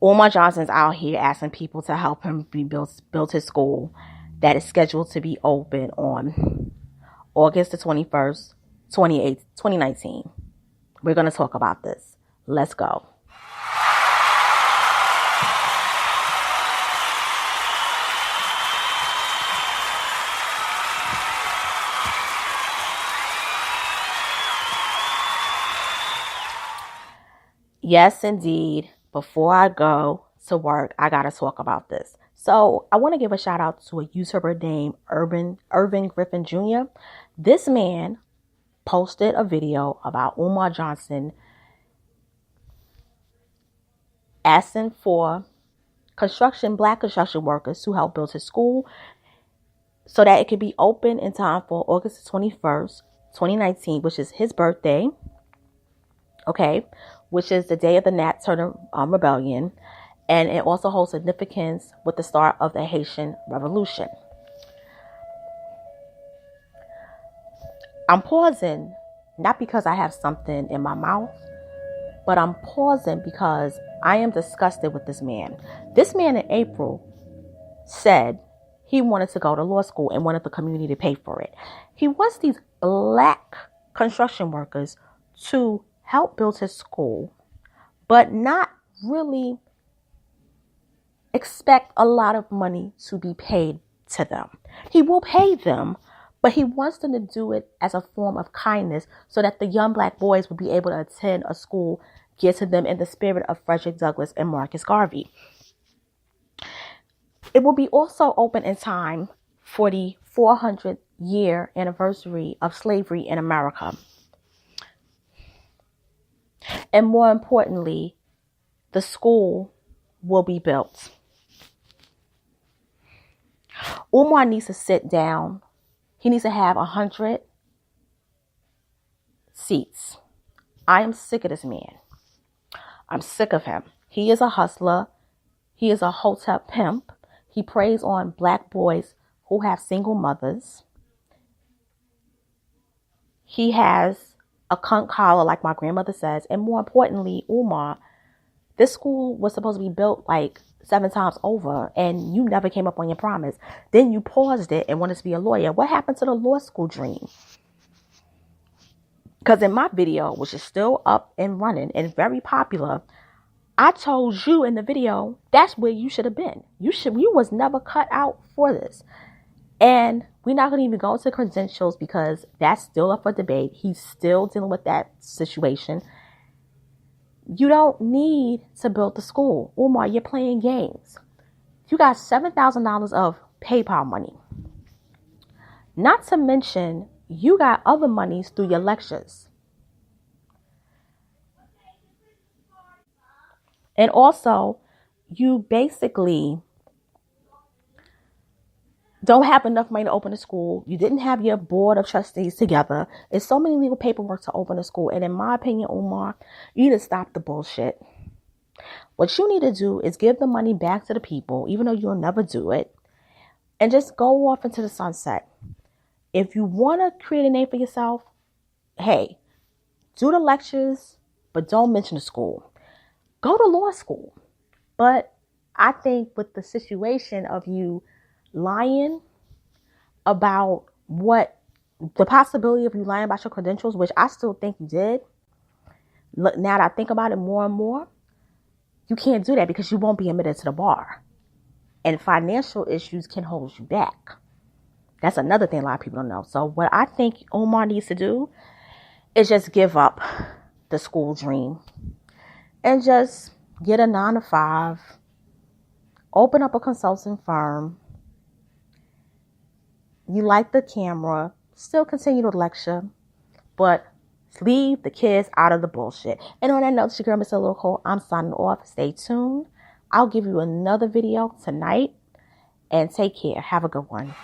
Umar Johnson's out here asking people to help him build his school that is scheduled to be open on August the 21st, 2019. We're going to talk about this. Let's go. Yes, indeed. Before I go to work, I got to talk about this. So I want to give a shout out to a YouTuber named Irvin Griffin Jr. This man posted a video about Umar Johnson asking for black construction workers to help build his school so that it could be open in time for August 21st, 2019, which is his birthday. Okay, which is the day of the Nat Turner Rebellion, and it also holds significance with the start of the Haitian Revolution. I'm pausing, not because I have something in my mouth, but I'm pausing because I am disgusted with this man. This man in April said he wanted to go to law school and wanted the community to pay for it. He wants these black construction workers to help build his school, but not really expect a lot of money to be paid to them. He will pay them, but he wants them to do it as a form of kindness so that the young black boys will be able to attend a school geared to them in the spirit of Frederick Douglass and Marcus Garvey. It will be also open in time for the 400th year anniversary of slavery in America. And more importantly, the school will be built. Umar needs to sit down. He needs to have 100 seats. I am sick of this man. I'm sick of him. He is a hustler. He is a hotel pimp. He preys on black boys who have single mothers. He has a cunt collar, like my grandmother says. And more importantly, Umar, this school was supposed to be built like 7 times over, and you never came up on your promise. Then you paused it and wanted to be a lawyer. What happened to the law school dream? Because in my video, which is still up and running and very popular, I told you in the video, that's where you should have been. You was never cut out for this. And we're not going to even go into credentials because that's still up for debate. He's still dealing with that situation. You don't need to build the school. Umar, you're playing games. You got $7,000 of PayPal money. Not to mention, you got other monies through your lectures. And also, you basically don't have enough money to open a school. You didn't have your board of trustees together. It's so many legal paperwork to open a school. And in my opinion, Umar, you need to stop the bullshit. What you need to do is give the money back to the people, even though you'll never do it, and just go off into the sunset. If you want to create a name for yourself, hey, do the lectures, but don't mention the school. Go to law school. But I think with the situation of you lying about the possibility of you lying about your credentials, which I still think you did. Look, now that I think about it more and more, you can't do that because you won't be admitted to the bar. And financial issues can hold you back. That's another thing a lot of people don't know. So what I think Umar needs to do is just give up the school dream and just get a 9-to-5, open up a consulting firm. You like the camera, still continue to lecture, but leave the kids out of the bullshit. And on that note, it's your girl, Mr. Local. I'm signing off. Stay tuned. I'll give you another video tonight. And take care. Have a good one.